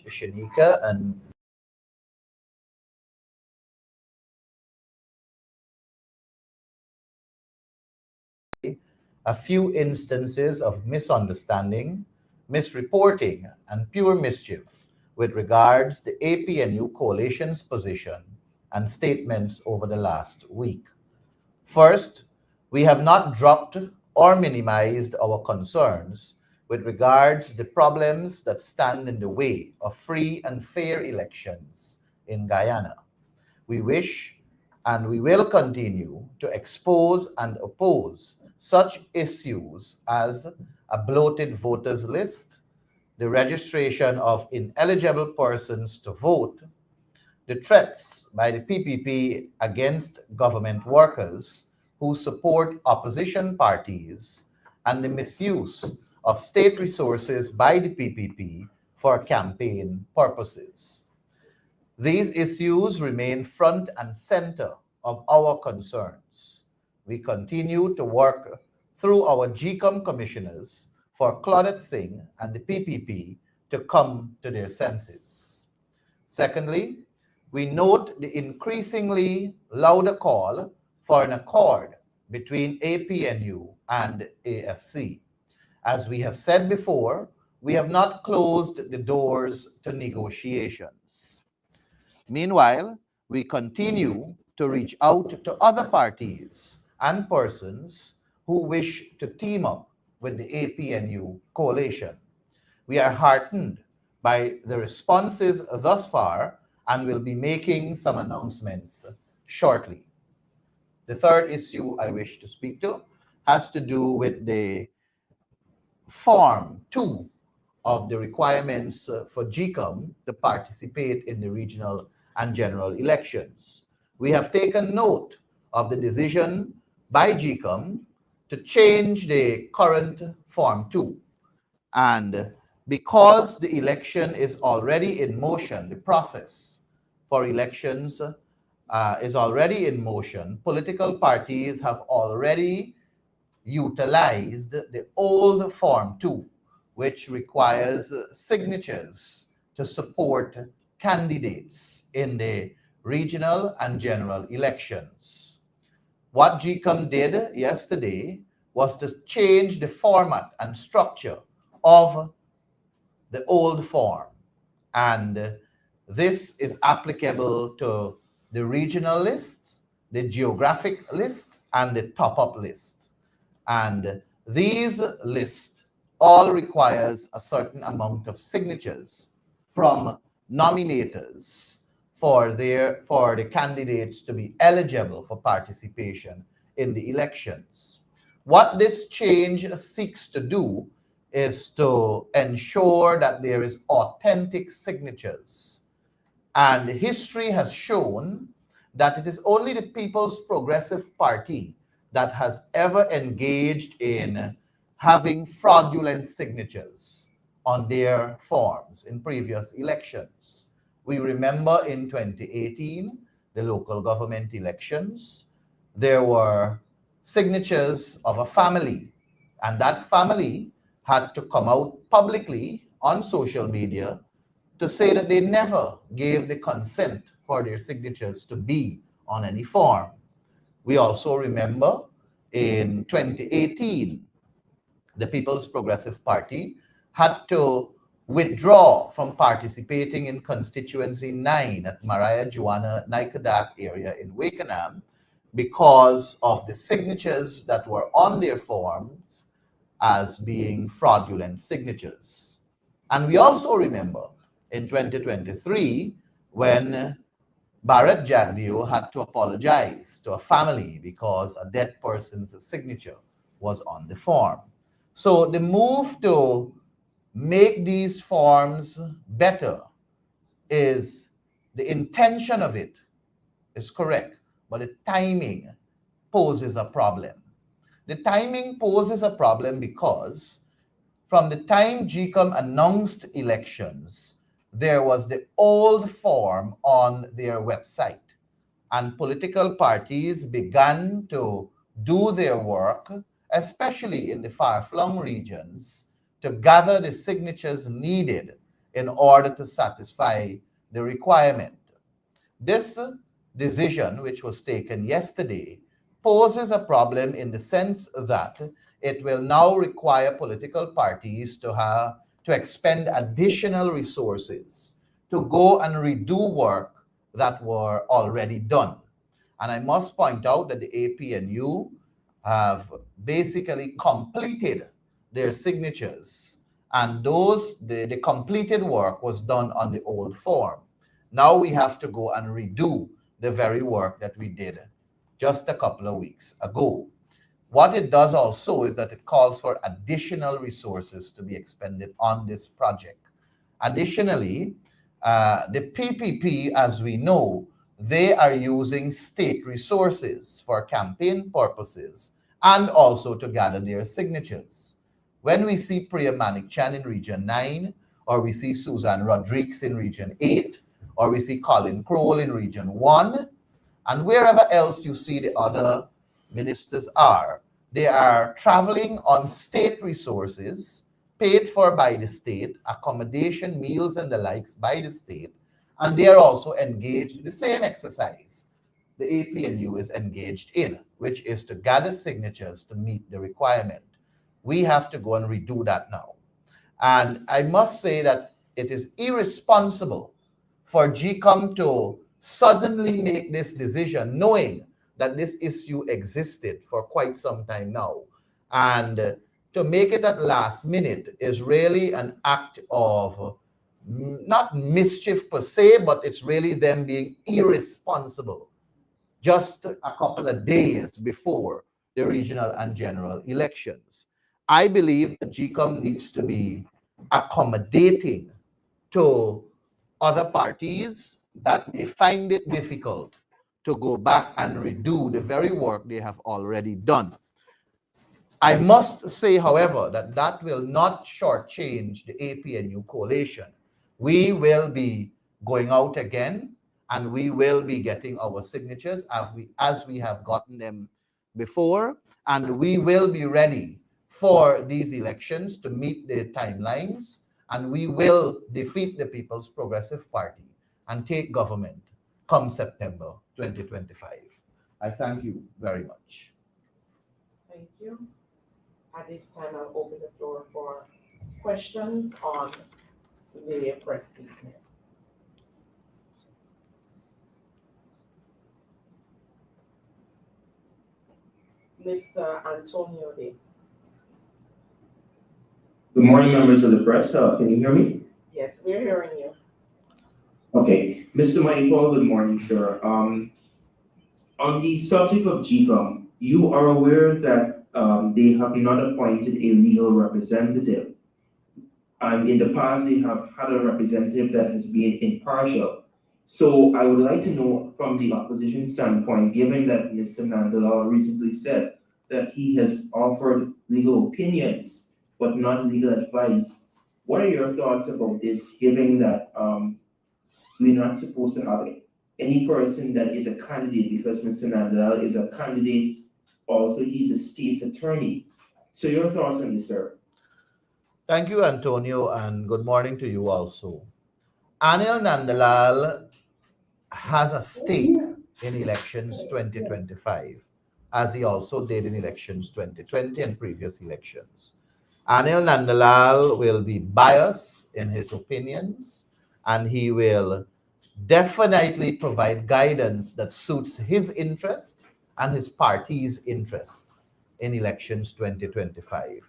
Shanika, and a few instances of misunderstanding, misreporting, and pure mischief with regards the APNU coalition's position and statements over the last week. First, we have not dropped or minimized our concerns with regards the problems that stand in the way of free and fair elections in Guyana. We wish and we will continue to expose and oppose such issues as a bloated voters list, the registration of ineligible persons to vote, the threats by the PPP against government workers who support opposition parties, and the misuse of state resources by the PPP for campaign purposes. These issues remain front and center of our concerns. We continue to work through our GCOM commissioners for Claudette Singh and the PPP to come to their senses. Secondly, we note the increasingly louder call for an accord between APNU and AFC. As we have said before, we have not closed the doors to negotiations. Meanwhile, we continue to reach out to other parties and persons who wish to team up with the APNU coalition. We are heartened by the responses thus far and will be making some announcements shortly. The third issue I wish to speak to has to do with the Form 2 of the requirements for GCOM to participate in the regional and general elections. We have taken note of the decision by GCOM to change the current Form 2. And because the election is already in motion, the process for elections is already in motion, political parties have already utilized the old Form 2, which requires signatures to support candidates in the regional and general elections. What GCOM did yesterday was to change the format and structure of the old form, and this is applicable to the regional list, the geographic list, and the top-up list. And these lists all requires a certain amount of signatures from nominators for the candidates to be eligible for participation in the elections. What this change seeks to do is to ensure that there is authentic signatures. And history has shown that it is only the People's Progressive Party that has ever engaged in having fraudulent signatures on their forms in previous elections. We remember in 2018, the local government elections, there were signatures of a family, and that family had to come out publicly on social media to say that they never gave the consent for their signatures to be on any form. We also remember in 2018, the People's Progressive Party had to withdraw from participating in constituency 9 at Maria Juana Nikadak area in Wakenham because of the signatures that were on their forms as being fraudulent signatures. And we also remember in 2023 when Bharat Jagdeo had to apologize to a family because a dead person's signature was on the form. So the move to make these forms better is the intention of it is correct, but the timing poses a problem. The timing poses a problem because from the time GCOM announced elections, there was the old form on their website, and political parties began to do their work, especially in the far-flung regions, to gather the signatures needed in order to satisfy the requirement. This decision, which was taken yesterday, poses a problem in the sense that it will now require political parties to expend additional resources to go and redo work that were already done. And I must point out that the APNU have basically completed their signatures, and the completed work was done on the old form. Now we have to go and redo the very work that we did just a couple of weeks ago. What it does also is that it calls for additional resources to be expended on this project. Additionally, the PPP, as we know, they are using state resources for campaign purposes and also to gather their signatures. When we see Priya Manikchan in Region 9, or we see Susan Rodriguez in Region 8, or we see Colin Crowell in Region 1, and wherever else you see the other ministers are, they are traveling on state resources paid for by the state, accommodation, meals, and the likes by the state, and they are also engaged in the same exercise the APNU is engaged in, which is to gather signatures to meet the requirement. We have to go and redo that now. And I must say that it is irresponsible for GCOM to suddenly make this decision, knowing that this issue existed for quite some time now. And to make it at last minute is really an act of not mischief per se, but it's really them being irresponsible just a couple of days before the regional and general elections. I believe that GCOM needs to be accommodating to other parties that may find it difficult to go back and redo the very work they have already done. I must say, however, that that will not shortchange the APNU coalition. We will be going out again, and we will be getting our signatures as we have gotten them before, and we will be ready for these elections to meet the timelines, and we will defeat the People's Progressive Party and take government come September 2025. I thank you very much. Thank you. At this time, I'll open the floor for questions on the press statement. Mr. Antonio Day. Good morning, members of the press. Can you hear me? Yes, we're hearing you. Okay. Mr. Maipo, good morning, sir. On the subject of GCOM, you are aware that they have not appointed a legal representative. And in the past, they have had a representative that has been impartial. So I would like to know from the opposition standpoint, given that Mr. Nandalal recently said that he has offered legal opinions, but not legal advice, what are your thoughts about this, given that we're not supposed to have any person that is a candidate, because Mr. Nandalal is a candidate, also he's a state's attorney. So your thoughts on this, sir? Thank you, Antonio, and good morning to you also. Anil Nandalal has a stake in elections 2025, as he also did in elections 2020 and previous elections. Anil Nandalal will be biased in his opinions, and he will definitely provide guidance that suits his interest and his party's interest in elections 2025.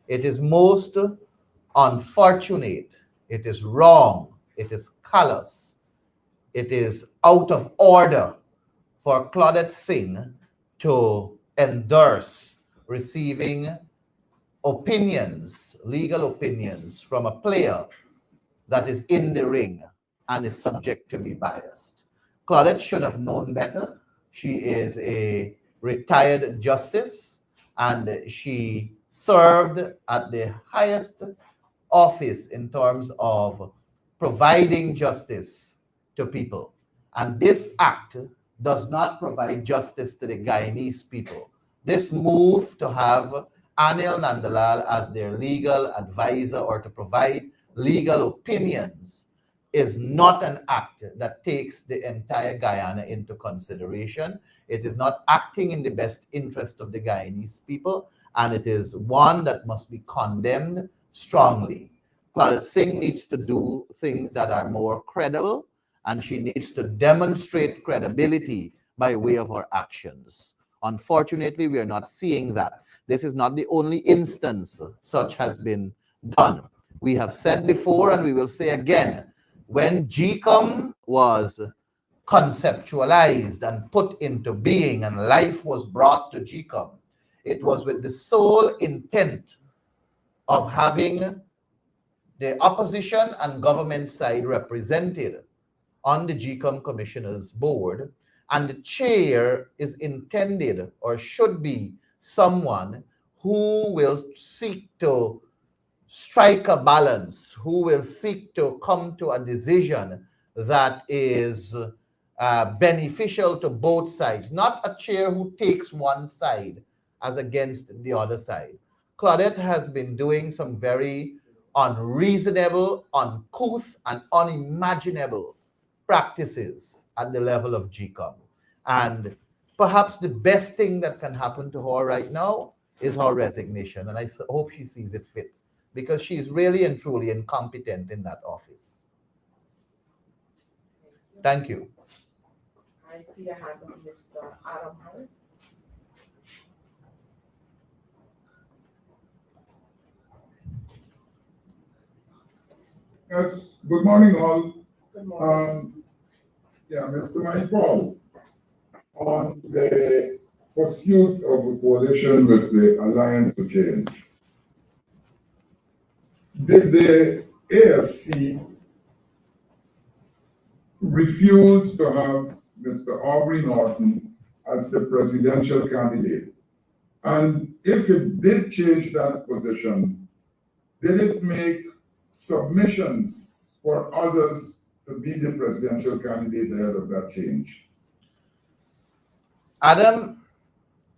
It is most unfortunate, it is wrong, it is callous, it is out of order for Claudette Singh to endorse receiving opinions, legal opinions from a player that is in the ring and is subject to be biased. Claudette should have known better. She is a retired justice and she served at the highest office in terms of providing justice to people. And this act does not provide justice to the Guyanese people. This move to have Anil Nandalal as their legal advisor or to provide legal opinions is not an act that takes the entire Guyana into consideration. It is not acting in the best interest of the Guyanese people, and it is one that must be condemned strongly. Claudette Singh needs to do things that are more credible, and she needs to demonstrate credibility by way of her actions. Unfortunately, we are not seeing that. This is not the only instance such has been done. We have said before, and we will say again, when GCOM was conceptualized and put into being and life was brought to GCOM, it was with the sole intent of having the opposition and government side represented on the GCOM Commissioners Board, and the chair is intended or should be someone who will seek to strike a balance, who will seek to come to a decision that is beneficial to both sides, not a chair who takes one side as against the other side. Claudette has been doing some very unreasonable, uncouth, and unimaginable practices at the level of GCOM. And perhaps the best thing that can happen to her right now is her resignation. And I hope she sees it fit, because she's really and truly incompetent in that office. Thank you. I see a hand of Mr. Adam Harris. Yes, good morning all. Good morning. Mr. Mike Paul, on the pursuit of a coalition with the Alliance for Change, did the AFC refuse to have Mr. Aubrey Norton as the presidential candidate? And if it did change that position, did it make submissions for others to be the presidential candidate ahead of that change? Adam,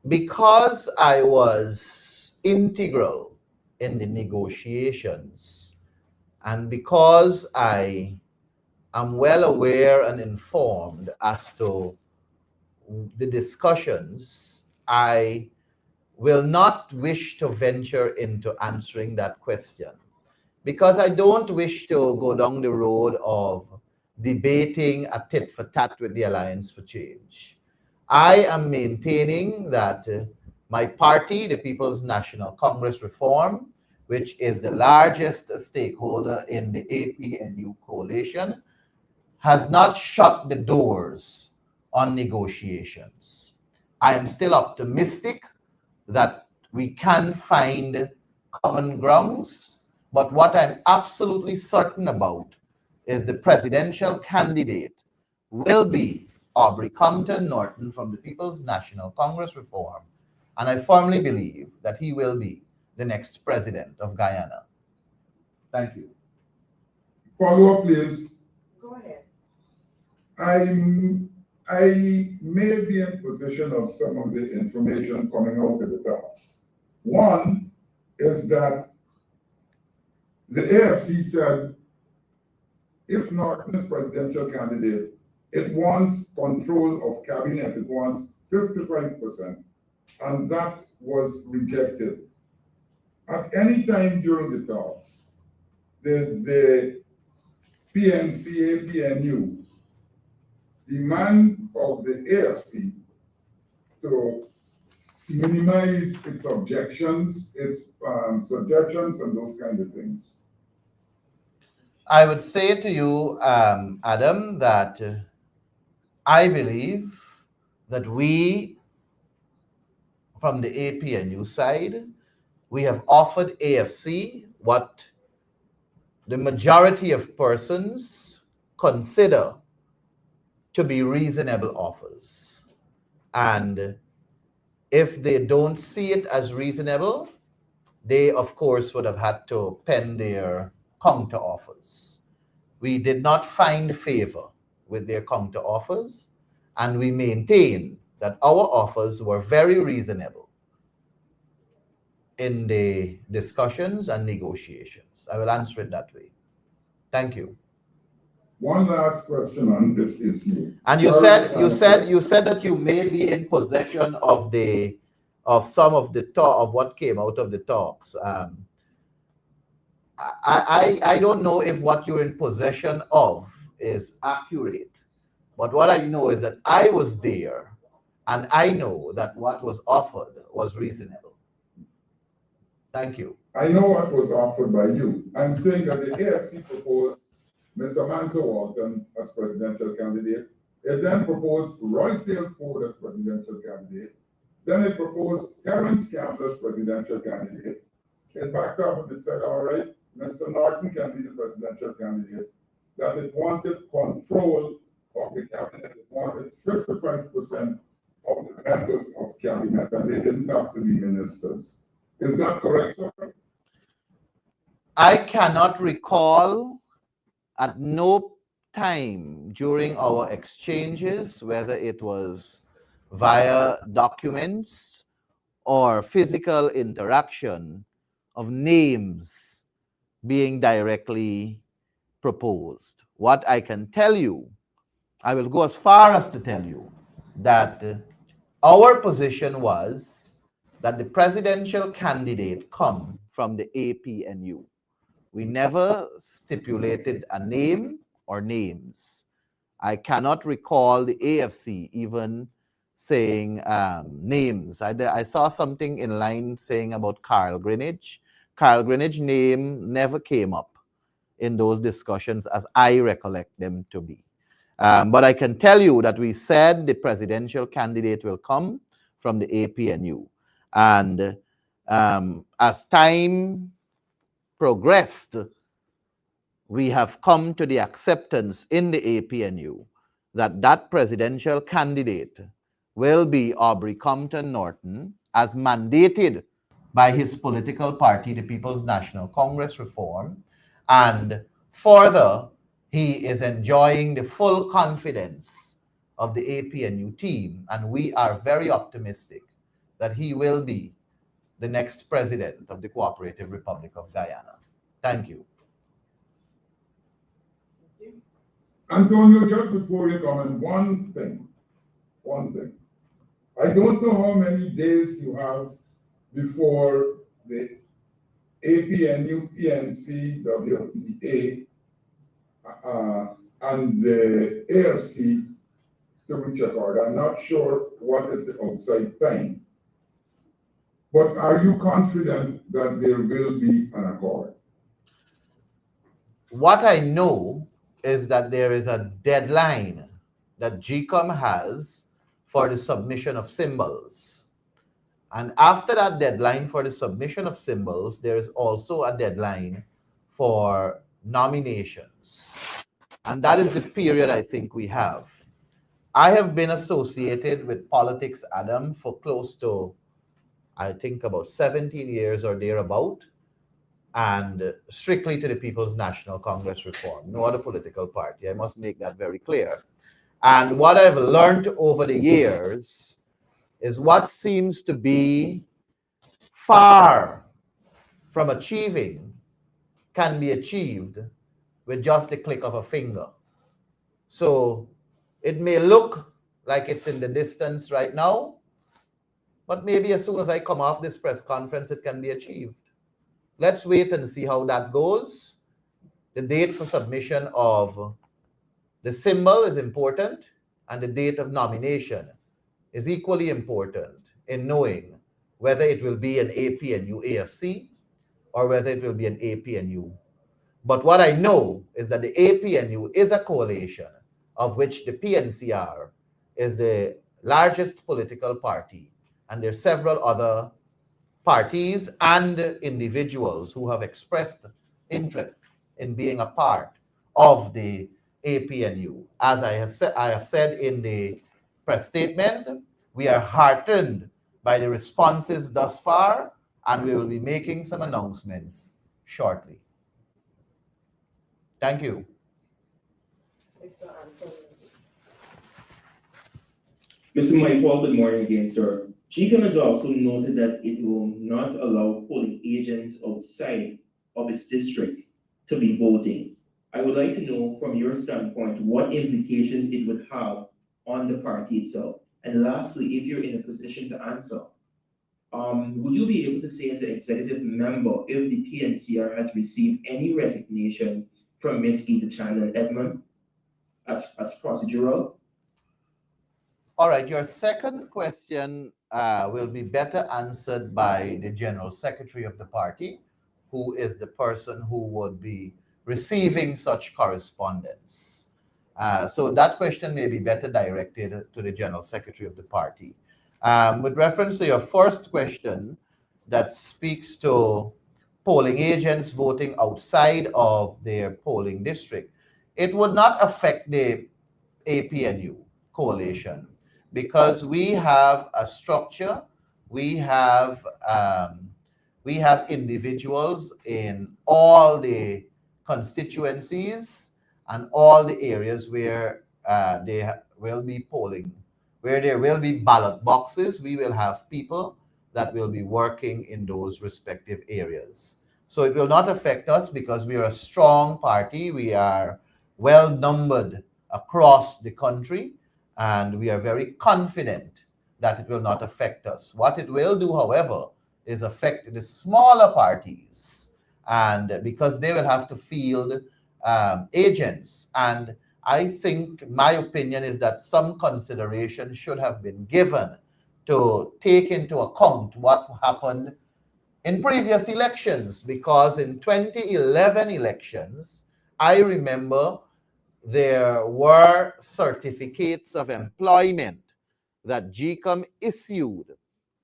because I was integral in the negotiations, and because I am well aware and informed as to the discussions, I will not wish to venture into answering that question, because I don't wish to go down the road of debating a tit for tat with the Alliance for Change. I am maintaining that my party, the People's National Congress Reform, which is the largest stakeholder in the APNU coalition, has not shut the doors on negotiations. I am still optimistic that we can find common grounds, but what I'm absolutely certain about is the presidential candidate will be Aubrey Compton Norton from the People's National Congress Reform, and I firmly believe that he will be the next president of Guyana. Thank you. Follow up, please. Go ahead. I may be in possession of some of the information coming out of the talks. One is that the AFC said if Norton is presidential candidate, it wants control of cabinet, it wants 55%, and that was rejected. At any time during the talks, the PNC, APNU demand of the AFC to minimize its objections, its suggestions, and those kind of things. I would say to you, Adam, that I believe that we, from the APNU side, we have offered AFC what the majority of persons consider to be reasonable offers. And if they don't see it as reasonable, they, of course, would have had to pen their counter offers. We did not find favor with their counter offers, and we maintain that our offers were very reasonable in the discussions and negotiations. I will answer it that way. Thank you. One last question on this issue. And you Sorry said to you said you this. said that you may be in possession of some of the talk of what came out of the talks. I don't know if what you're in possession of is accurate, but what I know is that I was there, and I know that what was offered was reasonable. Thank you. I know what was offered by you. I'm saying that the AFC proposed Mr. Mansell Walton as presidential candidate. It then proposed Roysdale Ford as presidential candidate. Then it proposed Terence Campbell as presidential candidate. It backed off and it said, all right, Mr. Norton can be the presidential candidate. That it wanted control of the cabinet. It wanted 55% of the members of cabinet, and they didn't have to be ministers. Is that correct, sir? I cannot recall at no time during our exchanges, whether it was via documents or physical interaction, of names being directly proposed. What I can tell you, I will go as far as to tell you that our position was that the presidential candidate come from the APNU. We never stipulated a name or names. I cannot recall the AFC even saying names. I saw something in line saying about Carl Greenidge. Carl Greenidge's name never came up in those discussions as I recollect them to be. But I can tell you that we said the presidential candidate will come from the APNU. And as time progressed, we have come to the acceptance in the APNU that that presidential candidate will be Aubrey Compton Norton, as mandated by his political party, the People's National Congress Reform. And further, he is enjoying the full confidence of the APNU team, and we are very optimistic that he will be the next president of the Cooperative Republic of Guyana. Thank you. Antonio, just before you comment, one thing. I don't know how many days you have before the APNU, PNC, WPA, and the AFC to reach accord. I'm not sure what is the outside time. But are you confident that there will be an accord? What I know is that there is a deadline that GCOM has for the submission of symbols. And after that deadline for the submission of symbols, there is also a deadline for nominations. And that is the period I think we have. I have been associated with politics, Adam, for close to, I think, about 17 years or thereabout, and strictly to the People's National Congress Reform, no other political party. I must make that very clear. And what I've learned over the years is what seems to be far from achieving can be achieved with just the click of a finger. So it may look like it's in the distance right now, but maybe as soon as I come off this press conference, it can be achieved. Let's wait and see how that goes. The date for submission of the symbol is important, and the date of nomination is equally important in knowing whether it will be an APNU AFC or whether it will be an APNU. But what I know is that the APNU is a coalition of which the PNCR is the largest political party, and there are several other parties and individuals who have expressed interest in being a part of the APNU. As I have said in the press statement, we are heartened by the responses thus far, and we will be making some announcements shortly. Thank you. Mr. Mike Paul, good morning again, sir. GCOM has also noted that it will not allow polling agents outside of its district to be voting. I would like to know from your standpoint what implications it would have on the party itself. And lastly, if you're in a position to answer, would you be able to say as an executive member if the PNCR has received any resignation from Ms. Gita Chan and Edmund as procedural? All right, your second question will be better answered by the General Secretary of the party, who is the person who would be receiving such correspondence. So that question may be better directed to the General Secretary of the party. With reference to your first question that speaks to polling agents voting outside of their polling district, it would not affect the APNU coalition because we have a structure, we have individuals in all the constituencies and all the areas where will be polling, where there will be ballot boxes. We will have people that will be working in those respective areas. So it will not affect us because we are a strong party. We are well numbered across the country, and we are very confident that it will not affect us. What it will do, however, is affect the smaller parties, and because they will have to field agents. And I think my opinion is that some consideration should have been given to take into account what happened in previous elections, because in 2011 elections, I remember there were certificates of employment that GCOM issued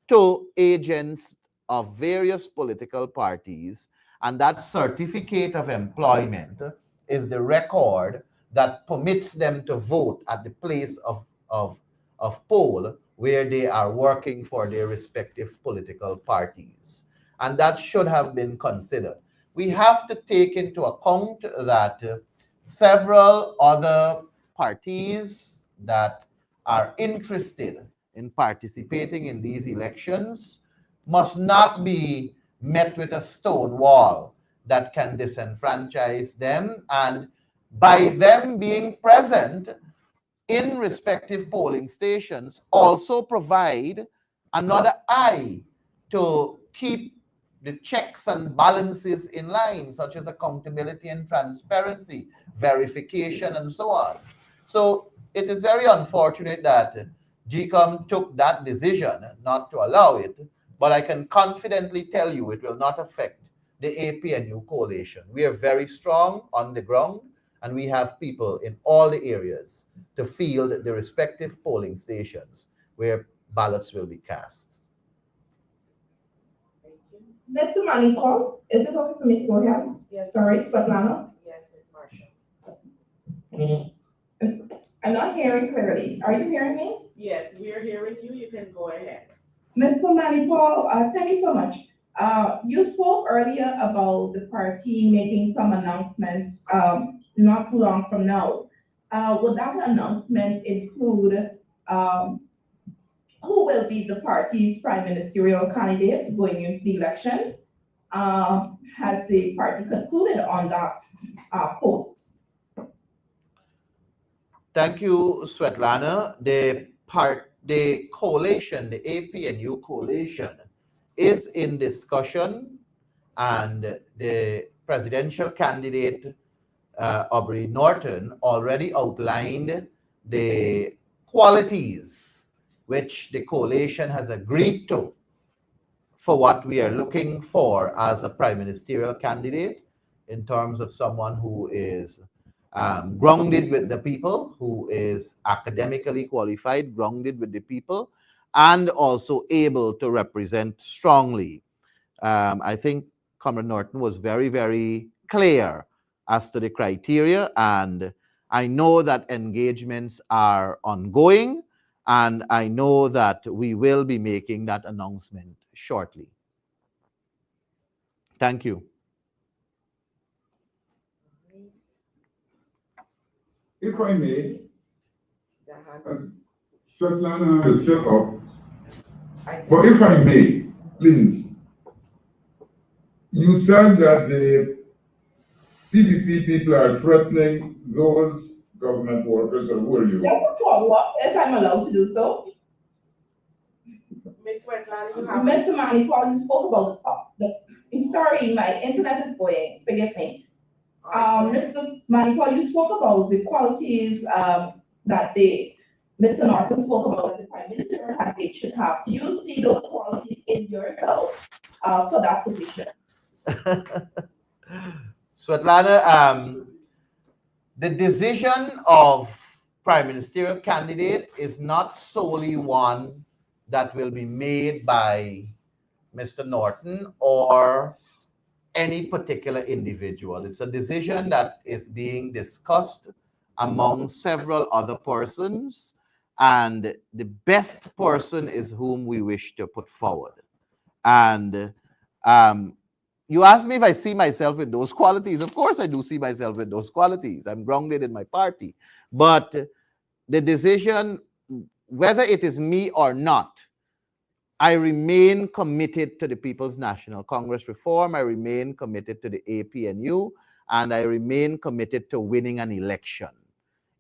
to agents of various political parties, and that certificate of employment is the record that permits them to vote at the place of poll where they are working for their respective political parties. And that should have been considered. We have to take into account that several other parties that are interested in participating in these elections must not be met with a stone wall that can disenfranchise them, and by them being present in respective polling stations also provide another eye to keep the checks and balances in line, such as accountability and transparency, verification, and so on. So it is very unfortunate that GCOM took that decision not to allow it, but I can confidently tell you it will not affect the APNU coalition. We are very strong on the ground, and we have people in all the areas to field the respective polling stations where ballots will be cast. Thank you. Mr. Maliko, is it okay for me to go ahead? Yes. Sorry, Svetlana. Yes, Ms. Marshall. I'm not hearing clearly. Are you hearing me? Yes, we are hearing you. You can go ahead. Mr. Maliko, thank you so much. You spoke earlier about the party making some announcements not too long from now. Would that announcement include who will be the party's prime ministerial candidate going into the election? Has the party concluded on that post? Thank you, Svetlana. The coalition, the APNU coalition, is in discussion, and the presidential candidate, Aubrey Norton, already outlined the qualities which the coalition has agreed to for what we are looking for as a prime ministerial candidate, in terms of someone who is grounded with the people, who is academically qualified, grounded with the people, and also able to represent strongly. I think Comrade Norton was very, very clear as to the criteria, and I know that engagements are ongoing, and I know that we will be making that announcement shortly. Thank you. If I may, Jahan, as Svetlana will step up, I think- but if I may, please, you said that the PPP people are threatening those government workers, or who are you? Just a follow-up, if I'm allowed to do so. Ms. Svetlana, you have. Mr. Manipal, you spoke about sorry, my internet is going, forgive me. Mr. Manipal, you spoke about the qualities that Mr. Norton spoke about that the Prime Minister candidate should have. Do you see those qualities in yourself for that position? Svetlana, the decision of prime ministerial candidate is not solely one that will be made by Mr. Norton or any particular individual. It's a decision that is being discussed among several other persons, and the best person is whom we wish to put forward. And you asked me if I see myself with those qualities. Of course, I do see myself with those qualities. I'm grounded in my party. But the decision, whether it is me or not, I remain committed to the People's National Congress reform. I remain committed to the APNU, and I remain committed to winning an election.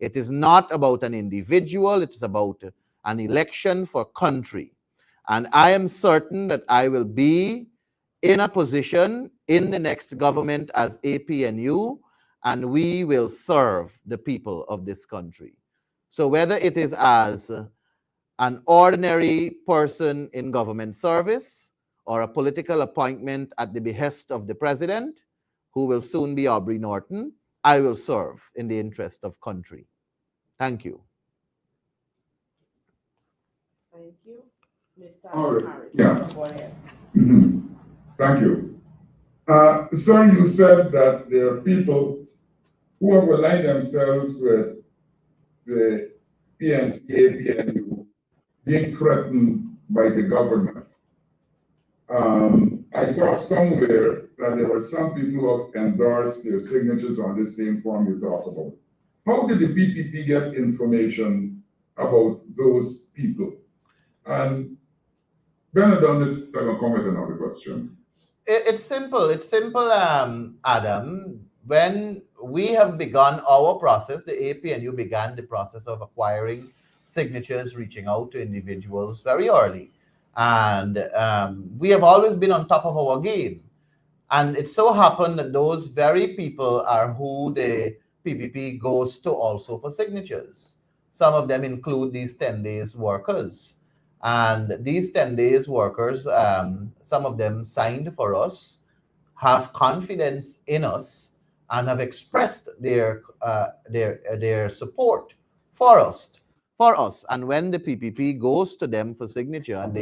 It is not about an individual. It is about an election for country. And I am certain that I will be in a position in the next government as APNU, and we will serve the people of this country. So whether it is as an ordinary person in government service or a political appointment at the behest of the president, who will soon be Aubrey Norton, I will serve in the interest of country. Thank you. Thank you. Mr. All right. Harris, Yeah. go ahead. Thank you. Sir, you said that there are people who have aligned themselves with the PNC, APNU, being threatened by the government. I saw somewhere that there were some people who have endorsed their signatures on the same form you talked about. How did the PPP get information about those people? And Benedon is going to come with another question. It's simple. It's simple, Adam. When we have begun our process, the APNU began the process of acquiring signatures, reaching out to individuals very early. And we have always been on top of our game. And it so happened that those very people are who the PPP goes to also for signatures. Some of them include these 10 days workers. And these 10 days workers, some of them signed for us, have confidence in us, and have expressed their support for us. And when the PPP goes to them for signature, and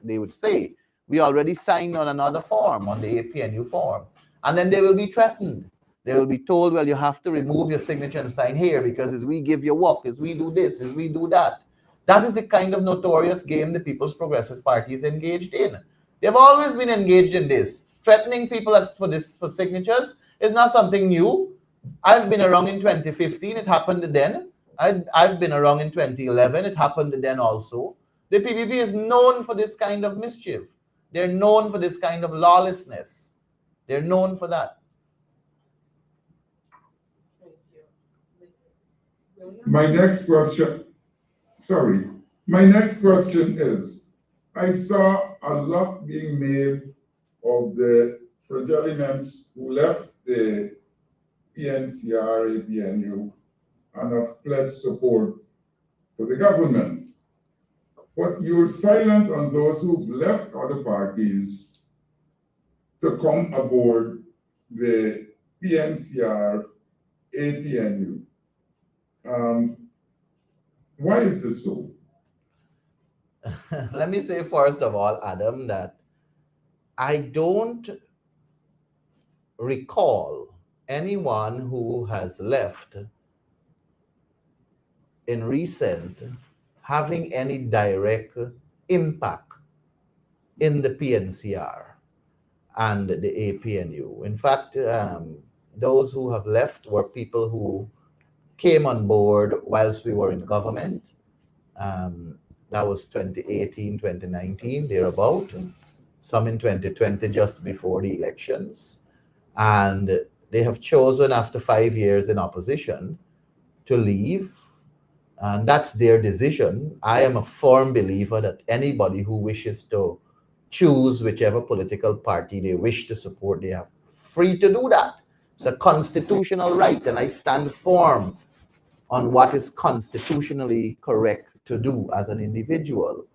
they would say, we already signed on another form, on the APNU form. And then they will be threatened. They will be told, well, you have to remove your signature and sign here, because as we give you work, as we do this, as we do that. That is the kind of notorious game the People's Progressive Party is engaged in. They've always been engaged in this. Threatening people for signatures is not something new. I've been around in 2015, it happened then. I've been around in 2011, it happened then also. The PPP is known for this kind of mischief. They're known for this kind of lawlessness. They're known for that. Thank you. My next question is, I saw a lot being made of the Fregeliments who left the PNCR, APNU, and have pledged support for the government. But you're silent on those who've left other parties to come aboard the PNCR, APNU. Why is this so? Let me say first of all, Adam, that I don't recall anyone who has left in recent having any direct impact in the PNCR and the APNU. In fact, those who have left were people who came on board whilst we were in government. That was 2018, 2019, thereabout. Some in 2020, just before the elections. And They have chosen after 5 years in opposition to leave, and that's their decision. I am a firm believer that anybody who wishes to choose whichever political party they wish to support, they are free to do that. It's a constitutional right, and I stand firm on what is constitutionally correct to do as an individual.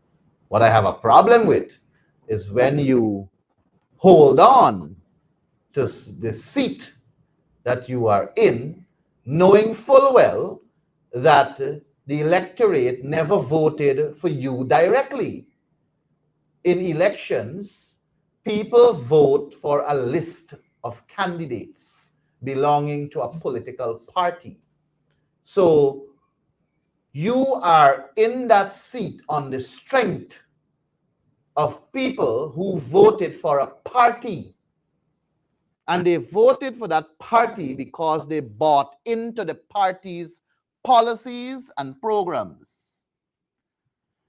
What I have a problem with is when you hold on to the seat that you are in, knowing full well that the electorate never voted for you directly. In elections, people vote for a list of candidates belonging to a political party. So you are in that seat on the strength of people who voted for a party. And they voted for that party because they bought into the party's policies and programs.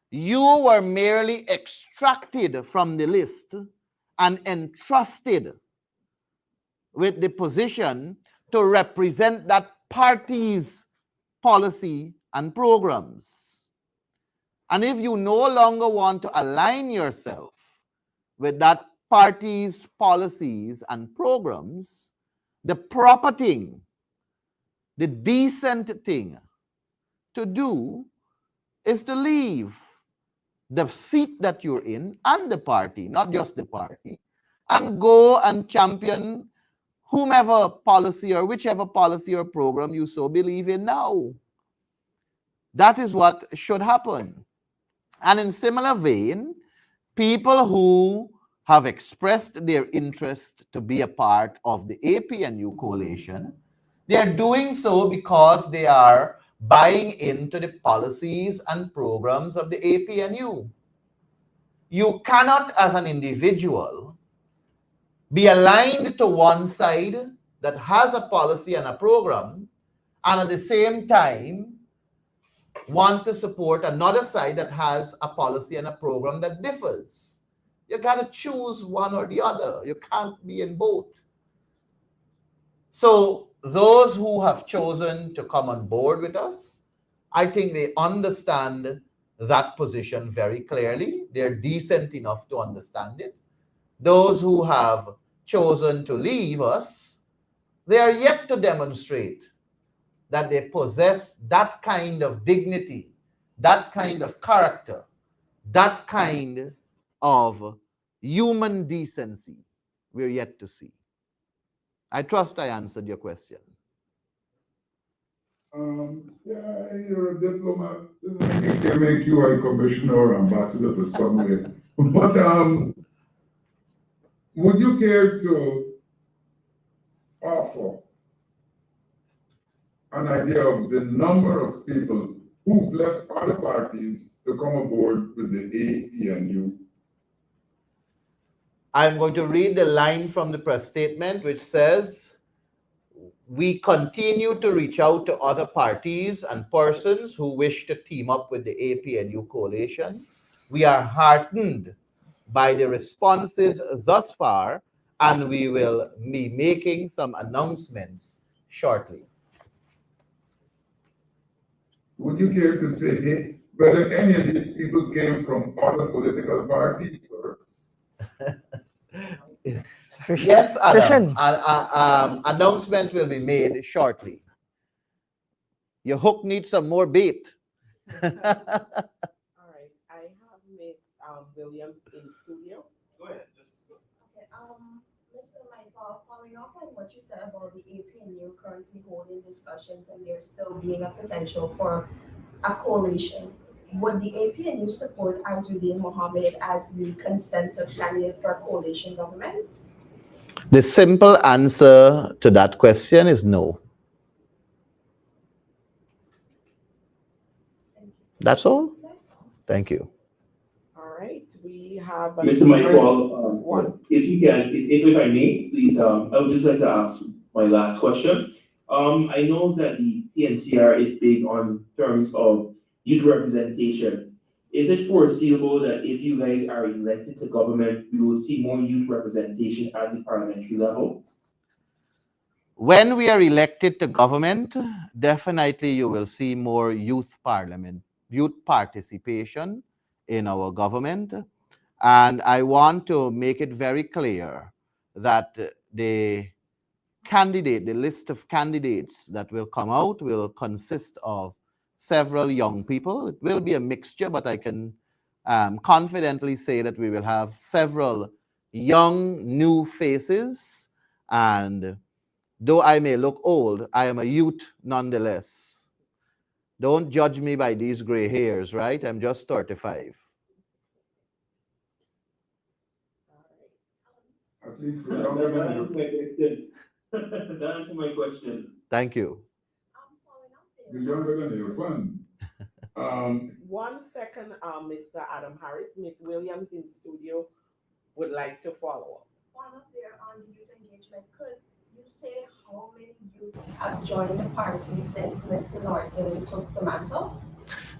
You were merely extracted from the list and entrusted with the position to represent that party's policy and programs. And if you no longer want to align yourself with that party's policies and programs, the proper thing, the decent thing to do is to leave the seat that you're in and the party, not just the party, and go and champion whomever policy or whichever policy or program you so believe in now. That is what should happen. And in similar vein, people who have expressed their interest to be a part of the APNU coalition, they are doing so because they are buying into the policies and programs of the APNU. You cannot, as an individual, be aligned to one side that has a policy and a program, and at the same time want to support another side that has a policy and a program that differs. You got to choose one or the other. You can't be in both. So those who have chosen to come on board with us, I think they understand that position very clearly. They're decent enough to understand it. Those who have chosen to leave us, they are yet to demonstrate that they possess that kind of dignity, that kind of character, that kind of human decency. We're yet to see. I trust I answered your question. Yeah, you're a diplomat. I can make you a commissioner or ambassador to somewhere. But would you care to offer an idea of the number of people who've left other parties to come aboard with the APNU? I'm going to read the line from the press statement, which says, we continue to reach out to other parties and persons who wish to team up with the APNU coalition. We are heartened by the responses thus far, and we will be making some announcements shortly. Would you care to say whether any of these people came from other political parties? Or? Yes, Adam. Announcement will be made shortly. Your hook needs some more bait. All right, I have Ms. Williams in studio. Go ahead. Okay, Mr. Michael, following up on what you said about the APNU currently holding discussions and there still being a potential for a coalition, would the APNU support Azzuddin Mohammed as the consensus candidate for a coalition government? The simple answer to that question is no. That's all? Thank you. All right, we have Mr. Michael, if you can, if I may, please, I would just like to ask my last question. I know that the PNCR is big on terms of youth representation. Is it foreseeable that if you guys are elected to government, we will see more youth representation at the parliamentary level? When we are elected to government, definitely you will see more youth participation in our government. And I want to make it very clear that the list of candidates that will come out will consist of several young people. It will be a mixture, but I can confidently say that we will have several young, new faces. And though I may look old, I am a youth nonetheless. Don't judge me by these gray hairs, right? I'm just 35. At least you're younger That than answers your, my question. That answers my question. Thank you. Following up you're there. younger than your friend. 1 second, Mr. Adam Harris. Miss Williams in studio would like to follow up. One up there on the youth engagement, could you say how many youths have joined the party since Mr. Norton took the mantle?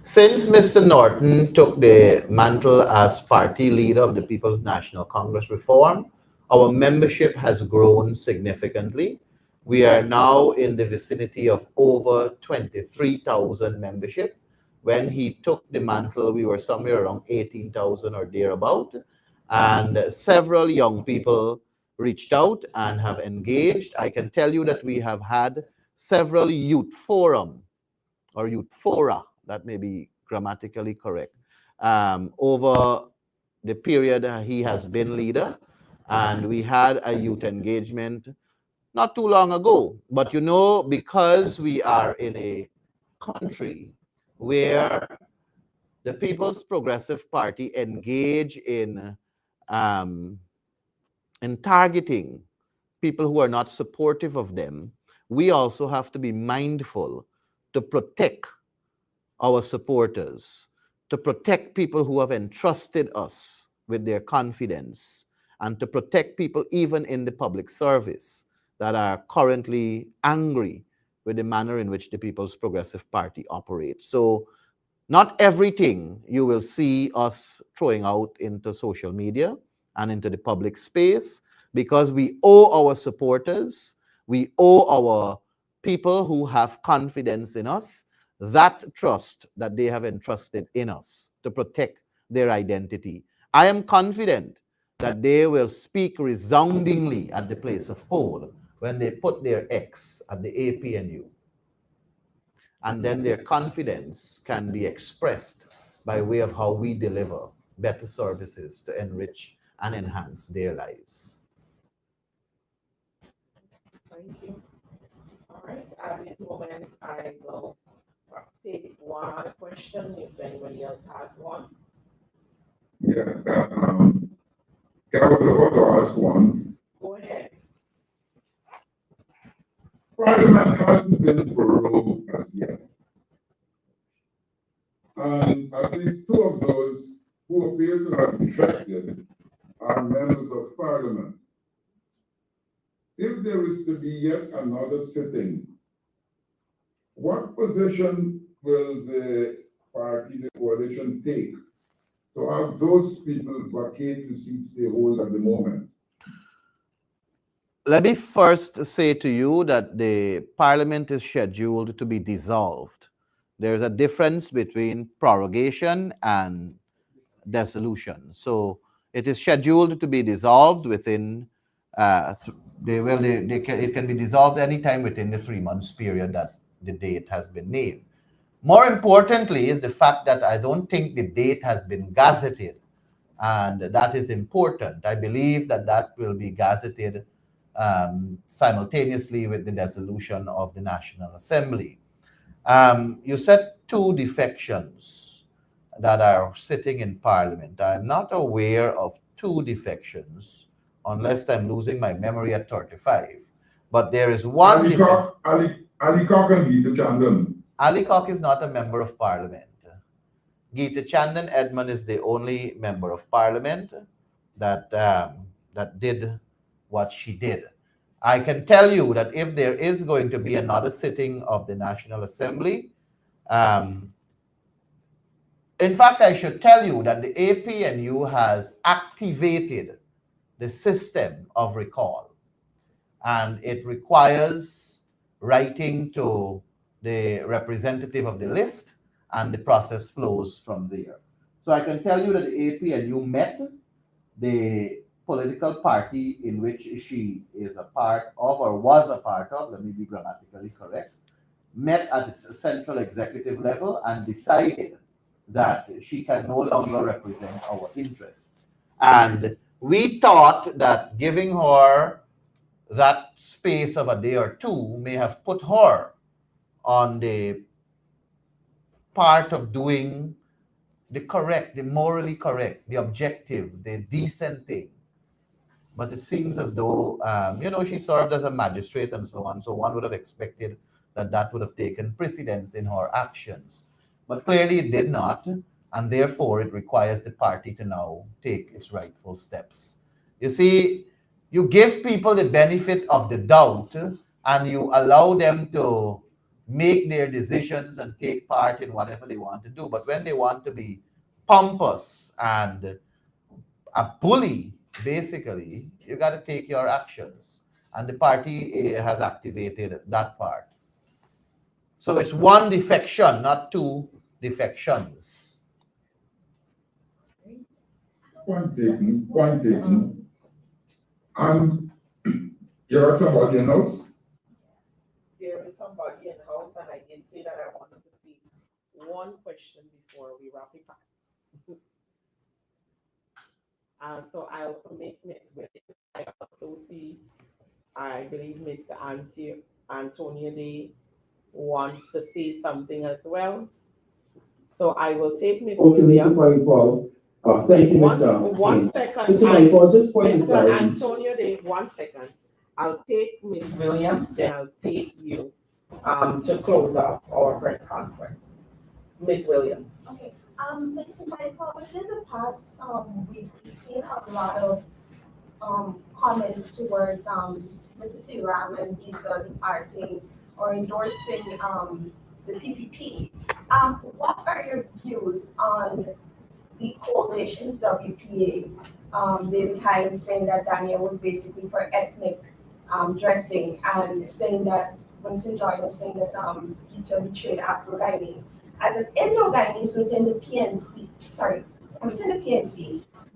Since Mr. Norton took the mantle as party leader of the People's National Congress Reform, our membership has grown significantly. We are now in the vicinity of over 23,000 membership. When he took the mantle, we were somewhere around 18,000 or thereabout. And several young people reached out and have engaged. I can tell you that we have had several youth forum or youth fora, that may be grammatically correct, over the period he has been leader. And we had a youth engagement not too long ago. But you know, because we are in a country where the People's Progressive Party engage um, in targeting people who are not supportive of them, we also have to be mindful to protect our supporters, to protect people who have entrusted us with their confidence, and to protect people even in the public service that are currently angry with the manner in which the People's Progressive Party operates. So not everything you will see us throwing out into social media and into the public space, because we owe our supporters, we owe our people who have confidence in us that trust that they have entrusted in us to protect their identity. I am confident that they will speak resoundingly at the place of poll when they put their X at the APNU. And then their confidence can be expressed by way of how we deliver better services to enrich and enhance their lives. Thank you. All right, at this moment, I will take one question if anybody else has one. Yeah, I was about to ask one. Go ahead. Parliament hasn't been prorogued as yet. And at least two of those who appear to have defected are members of Parliament. If there is to be yet another sitting, what position will the party, the coalition take to have those people vacate the seats they hold at the moment? Let me first say to you that the parliament is scheduled to be dissolved. There's a difference between prorogation and dissolution. So it is scheduled to be dissolved within, it can be dissolved anytime within the 3 months period that the date has been named. More importantly is the fact that I don't think the date has been gazetted, and that is important. I believe that that will be gazetted simultaneously with the dissolution of the National Assembly. You said two defections that are sitting in Parliament. I'm not aware of two defections, unless I'm losing my memory at 35. But there is one. Ali Cock and Geeta Chandan. Ali Cock is not a member of Parliament. Geeta Chandan Edmund is the only member of Parliament that that did what she did. I can tell you that if there is going to be another sitting of the National Assembly, in fact, I should tell you that the APNU has activated the system of recall. and it requires writing to the representative of the list, and the process flows from there. So I can tell you that the APNU met the political party in which she is a part of or was a part of, let me be grammatically correct, met at its central executive level and decided that she can no longer represent our interests. And we thought that giving her that space of a day or two may have put her on the part of doing the correct, the morally correct, the objective, the decent thing. But it seems as though, she served as a magistrate and so on. So one would have expected that that would have taken precedence in her actions. But clearly it did not. And therefore it requires the party to now take its rightful steps. You see, you give people the benefit of the doubt and you allow them to make their decisions and take part in whatever they want to do. But when they want to be pompous and a bully, basically, you got to take your actions. And the party has activated that part. So it's one defection, not two defections. Point taken, point taken. And you got somebody in house? There is somebody in house, and I did say that I wanted to take one question before we wrap it up. So I'll permit Ms. Williams. I also see, I believe Mr. Antonio Day wants to say something as well. So I will take Ms. Okay, Mr. Williams. Maripol. Thank you, Mr. One Haynes. second. Mr. Maripol, just for Mr. clarity. Antonio Day, 1 second. I'll take Ms. Williams, then I'll take you to close off our press conference. Ms. Williams. Okay, Mr. Michael, within the past, we've seen a lot of comments towards Mr. Siram and Vita departing or endorsing the PPP. What are your views on the coalition's WPA? David Hines saying that Daniel was basically for ethnic dressing, and saying that Winston Joy was saying that Vita betrayed Afro-Guyanese. As an Indo-Guyanese within the PNC,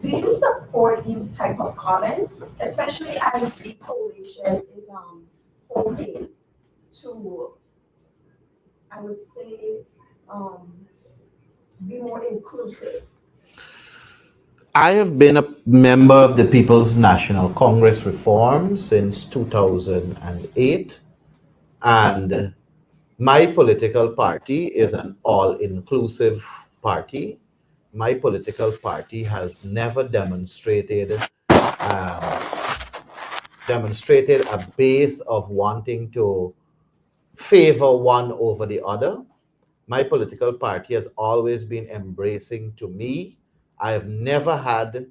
do you support these type of comments, especially as the coalition is hoping to, I would say, be more inclusive? I have been a member of the People's National Congress Reform since 2008, and my political party is an all-inclusive party. My political party has never demonstrated a base of wanting to favor one over the other. My political party has always been embracing to me. I have never had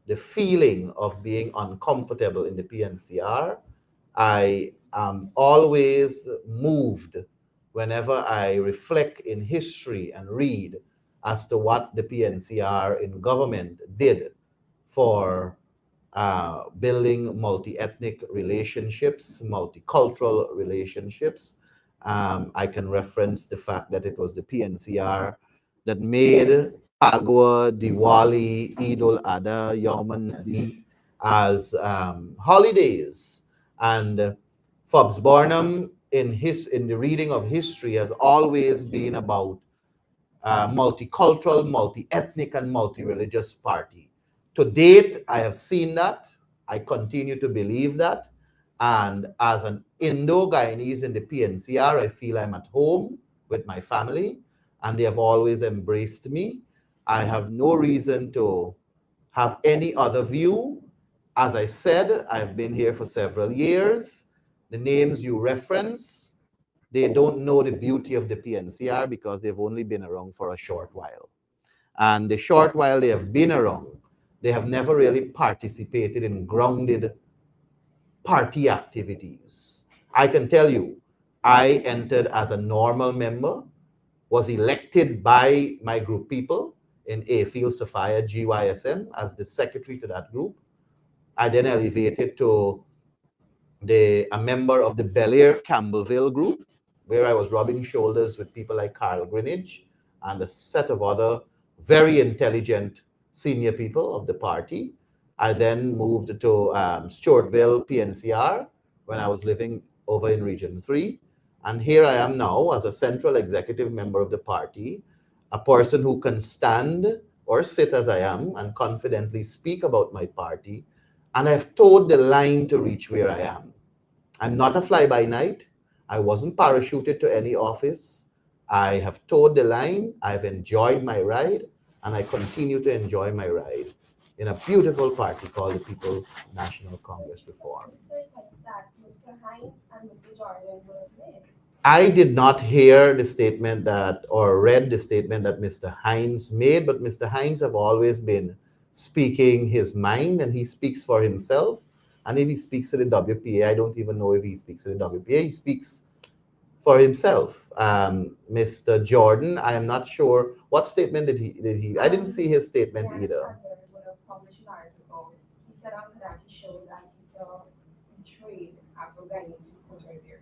the feeling of being uncomfortable in the PNCR. I am always moved whenever I reflect in history and read as to what the PNCR in government did for building multi-ethnic relationships, multicultural relationships. I can reference the fact that it was the PNCR that made Agua, Diwali, Eid al-Adha, Yawm al-Nabi as holidays. And Forbes Barnum in the reading of history has always been about multicultural, multi-ethnic, and multi-religious party. To date, I have seen that. I continue to believe that. And as an Indo-Guyanese in the PNCR, I feel I'm at home with my family, and they have always embraced me. I have no reason to have any other view. As I said, I've been here for several years. The names you reference, they don't know the beauty of the PNCR because they've only been around for a short while. And the short while they have been around, they have never really participated in grounded party activities. I can tell you, I entered as a normal member, was elected by my group people in Ayfield Sophia GYSM as the secretary to that group. I then elevated to a member of the Bel Air Campbellville group, where I was rubbing shoulders with people like Carl Greenidge and a set of other very intelligent senior people of the party. I then moved to Stewartville, PNCR, when I was living over in Region 3. And here I am now as a central executive member of the party, a person who can stand or sit as I am and confidently speak about my party. And I've towed the line to reach where I am. I'm not a fly-by-night. I wasn't parachuted to any office. I have towed the line. I've enjoyed my ride, and I continue to enjoy my ride in a beautiful party called the People's National Congress Reform. That Mr. Hines and Mr. Jordan would have made. I did not hear the statement that, or read the statement that Mr. Hines made, but Mr. Hines have always been speaking his mind, and he speaks for himself. And if he speaks to the WPA, I don't even know if he speaks to the WPA. He speaks for himself. Mr. Jordan, I am not sure what statement did he. I didn't see his statement either. Would have published an article. He said on Kadaki Show that he betrayed Afro-Ghanaians who put her there.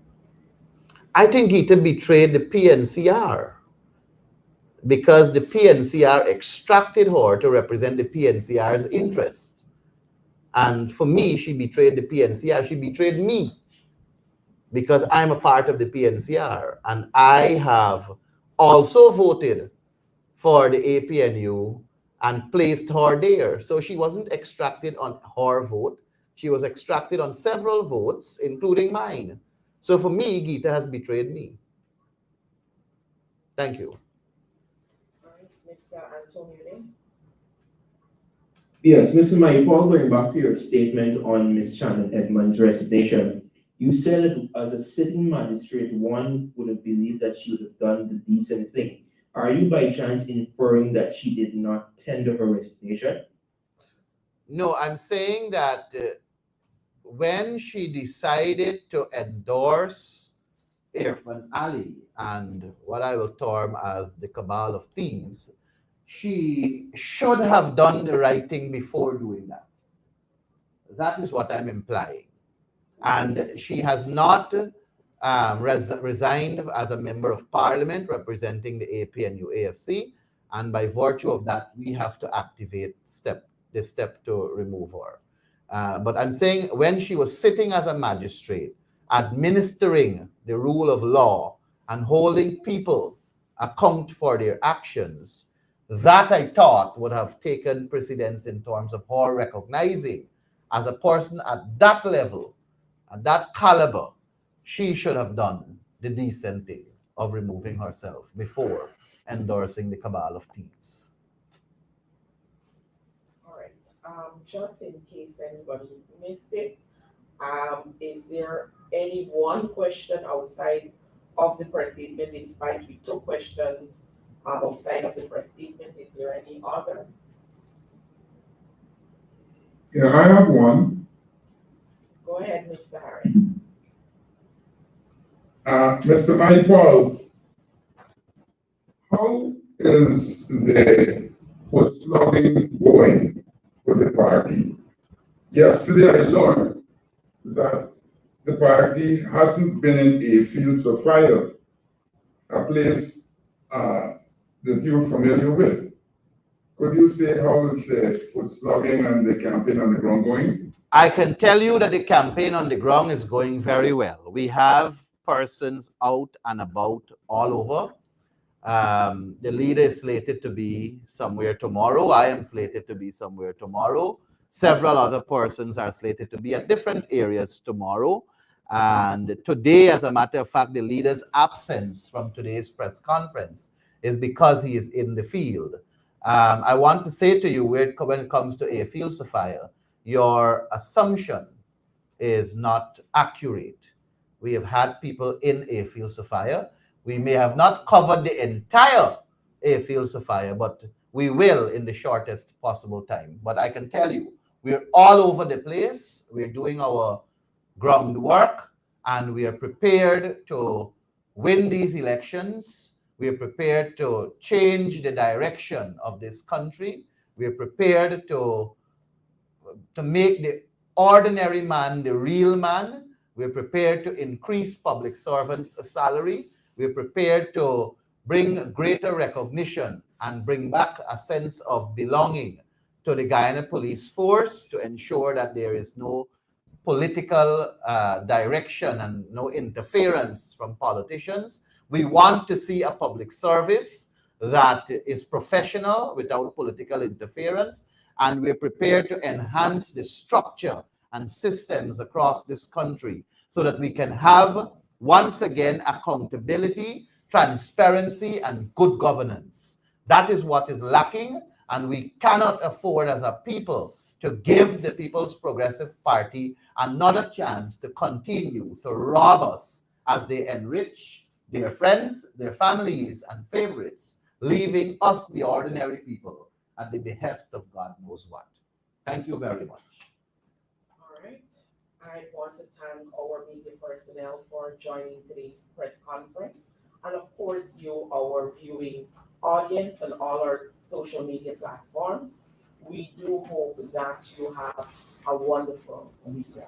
I think he betrayed the PNCR because the PNCR extracted her to represent the PNCR's interests. And for me, she betrayed the PNCR. She betrayed me because I'm a part of the PNCR. And I have also voted for the APNU and placed her there. So she wasn't extracted on her vote. She was extracted on several votes, including mine. So for me, Geeta has betrayed me. Thank you. All right, Mr. Antonio. Yes, Mr. Maipaul, going back to your statement on Ms. Shannon Edmonds' resignation, you said that as a sitting magistrate, one would have believed that she would have done the decent thing. Are you by chance inferring that she did not tender her resignation? No, I'm saying that when she decided to endorse Irfan Ali and what I will term as the cabal of thieves, she should have done the right thing before doing that. That is what I'm implying. And she has not resigned as a member of parliament representing the APNU AFC. And by virtue of that, we have to activate the step to remove her. But I'm saying when she was sitting as a magistrate, administering the rule of law and holding people account for their actions, that I thought would have taken precedence in terms of her recognizing as a person at that level, at that caliber, she should have done the decent thing of removing herself before endorsing the cabal of thieves. All right. Just in case anybody missed it, is there any one question outside of the press statement, despite we took questions outside of the press statement? Is there any other? Yeah, I have one. Go ahead, Mr. Harris. Mr. Maipaul, how is the foot slogging going for the party? Yesterday I learned that the party hasn't been in a Fields of Fire, a place that you're familiar with. Could you say how is the foot slogging and the campaign on the ground going? I can tell you that the campaign on the ground is going very well. We have persons out and about all over. The leader is slated to be somewhere tomorrow. I am slated to be somewhere tomorrow. Several other persons are slated to be at different areas tomorrow. And today, as a matter of fact, the leader's absence from today's press conference is because he is in the field. I want to say to you, when it comes to a Fields of Fire, your assumption is not accurate. We have had people in a Fields of Fire. We may have not covered the entire A Fields of Fire, but we will in the shortest possible time. But I can tell you, we're all over the place. We're doing our groundwork, and we are prepared to win these elections. We are prepared to change the direction of this country. We are prepared to make the ordinary man the real man. We're prepared to increase public servants' salary. We're prepared to bring greater recognition and bring back a sense of belonging to the Guyana Police Force to ensure that there is no political direction and no interference from politicians. We want to see a public service that is professional without political interference, and we're prepared to enhance the structure and systems across this country so that we can have, once again, accountability, transparency, and good governance. That is what is lacking, and we cannot afford as a people to give the People's Progressive Party another chance to continue to rob us as they enrich their friends, their families, and favorites, leaving us, the ordinary people, at the behest of God knows what. Thank you very much. All right. I want to thank our media personnel for joining today's press conference. And of course, you, our viewing audience and all our social media platforms. We do hope that you have a wonderful weekend.